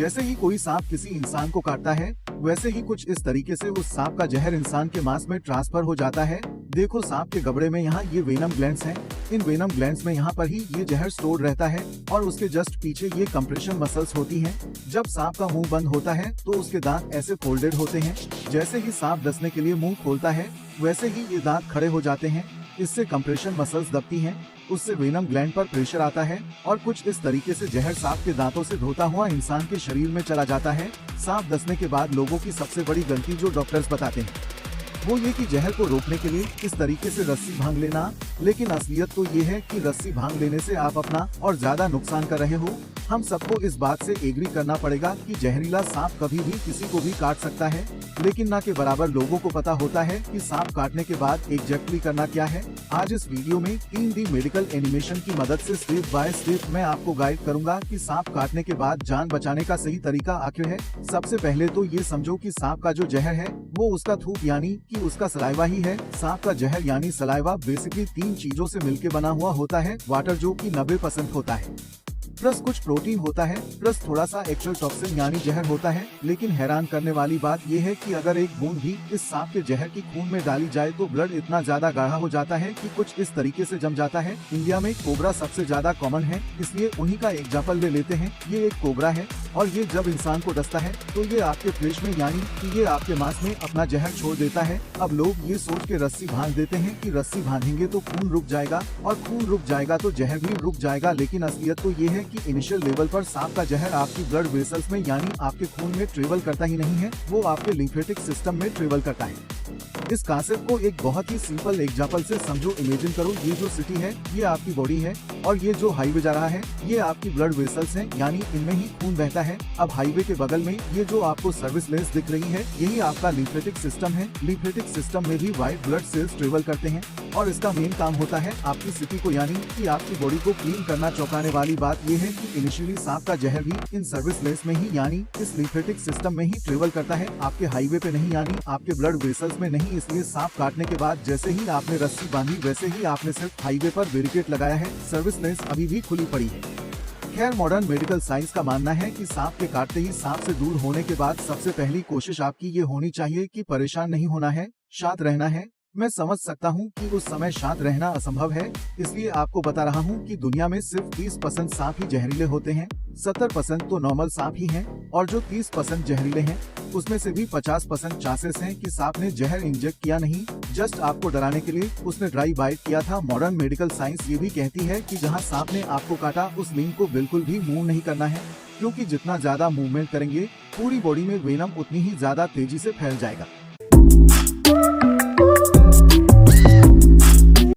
जैसे ही कोई सांप किसी इंसान को काटता है, वैसे ही कुछ इस तरीके से उस सांप का जहर इंसान के मांस में ट्रांसफर हो जाता है। देखो सांप के गबड़े में यहाँ ये वेनम ग्लैंड्स हैं। इन वेनम ग्लैंड्स में यहाँ पर ही ये जहर स्टोर रहता है और उसके जस्ट पीछे ये कंप्रेशन मसल्स होती हैं। जब सांप का मुंह बंद होता है तो उसके दांत ऐसे फोल्डेड होते हैं। जैसे ही सांप डसने के लिए मुंह खोलता है, वैसे ही ये दांत खड़े हो जाते हैं। इससे कंप्रेशन मसल्स दबती हैं, उससे वेनम ग्लैंड पर प्रेशर आता है और कुछ इस तरीके से जहर सांप के दांतों से धोता हुआ इंसान के शरीर में चला जाता है। सांप डसने के बाद लोगों की सबसे बड़ी गलती जो डॉक्टर्स बताते हैं वो ये कि जहर को रोकने के लिए इस तरीके से रस्सी भांग लेना, लेकिन असलियत तो ये है कि रस्सी भांग लेने से आप अपना और ज्यादा नुकसान कर रहे हो। हम सबको इस बात से एग्री करना पड़ेगा कि जहरीला सांप कभी भी किसी को भी काट सकता है, लेकिन ना के बराबर लोगों को पता होता है कि सांप काटने के बाद एग्जैक्टली करना क्या है। आज इस वीडियो में 3D मेडिकल एनिमेशन की मदद से स्टेप बाय स्टेप मैं आपको गाइड करूंगा कि सांप काटने के बाद जान बचाने का सही तरीका आखिर है। सबसे पहले तो ये समझो कि सांप का जो जहर है वो उसका थूक यानी कि उसका सलाइवा ही है। सांप का जहर यानी सलाइवा बेसिकली 3 चीजों से मिलकर बना हुआ होता है। वाटर जो कि 90% होता है, प्लस कुछ प्रोटीन होता है, प्लस थोड़ा सा एक्चुअल टॉक्सिन यानी जहर होता है। लेकिन हैरान करने वाली बात यह है कि अगर एक बूंद भी इस सांप के जहर की खून में डाली जाए तो ब्लड इतना ज्यादा गाढ़ा हो जाता है कि कुछ इस तरीके से जम जाता है। इंडिया में कोबरा सबसे ज्यादा कॉमन है, इसलिए उन्हीं का एग्जाम्पल ले लेते हैं। ये एक कोबरा है और ये जब इंसान को डसता है तो ये आपके फ्लेश में यानी कि ये आपके मांस में अपना जहर छोड़ देता है। अब लोग ये सोच के रस्सी बांध देते हैं कि रस्सी बांधेंगे तो खून रुक जाएगा और खून रुक जाएगा तो जहर भी रुक जाएगा, लेकिन असलियत तो ये है कि इनिशियल लेवल पर सांप का जहर आपकी ब्लड वेसल्स में यानी आपके खून में ट्रेवल करता ही नहीं है, वो आपके लिम्फेटिक सिस्टम में ट्रेवल करता है। इस कांसेप्ट को एक बहुत ही सिंपल एग्जांपल से समझो। इमेजिन करो ये जो सिटी है ये आपकी बॉडी है और ये जो हाईवे जा रहा है ये आपकी ब्लड वेसल्स हैं, यानी इनमें ही खून बहता है। अब हाईवे के बगल में ये जो आपको सर्विस लेन्स दिख रही है यही आपका लिम्फेटिक सिस्टम है। लिम्फेटिक सिस्टम में भी व्हाइट ब्लड सेल्स ट्रेवल करते हैं और इसका मेन काम होता है आपकी सिटी को यानी कि आपकी बॉडी को क्लीन करना। चौंकाने वाली बात ये है कि इनिशियली सांप का जहर भी इन सर्विस लेन्स में ही यानी इस लिम्फेटिक सिस्टम में ही ट्रेवल करता है, आपके हाईवे पे नहीं यानी आपके ब्लड वेसल्स में नहीं। इसलिए सांप काटने के बाद जैसे ही आपने रस्सी बांधी वैसे ही आपने सिर्फ हाईवे पर बैरिकेड लगाया है, सर्विस लेन्स अभी भी खुली पड़ी है। खैर मॉडर्न मेडिकल साइंस का मानना है कि सांप के काटते ही सांप से दूर होने के बाद सबसे पहली कोशिश आपकी ये होनी चाहिए कि परेशान नहीं होना है, शांत रहना है। मैं समझ सकता हूँ कि उस समय शांत रहना असंभव है, इसलिए आपको बता रहा हूँ कि दुनिया में सिर्फ 30% सांप ही जहरीले होते हैं, 70% तो नॉर्मल सांप ही हैं और जो 30% जहरीले हैं उसमें से भी 50% चांसेस हैं कि सांप ने जहर इंजेक्ट किया नहीं, जस्ट आपको डराने के लिए उसने ड्राई बाइट किया था। मॉडर्न मेडिकल साइंस ये भी कहती है कि जहाँ सांप ने आपको काटा उस लिंक को बिल्कुल भी मूव नहीं करना है, क्योंकि जितना ज्यादा मूवमेंट करेंगे पूरी बॉडी में वेनम उतनी ही ज्यादा तेजी से फैल जाएगा।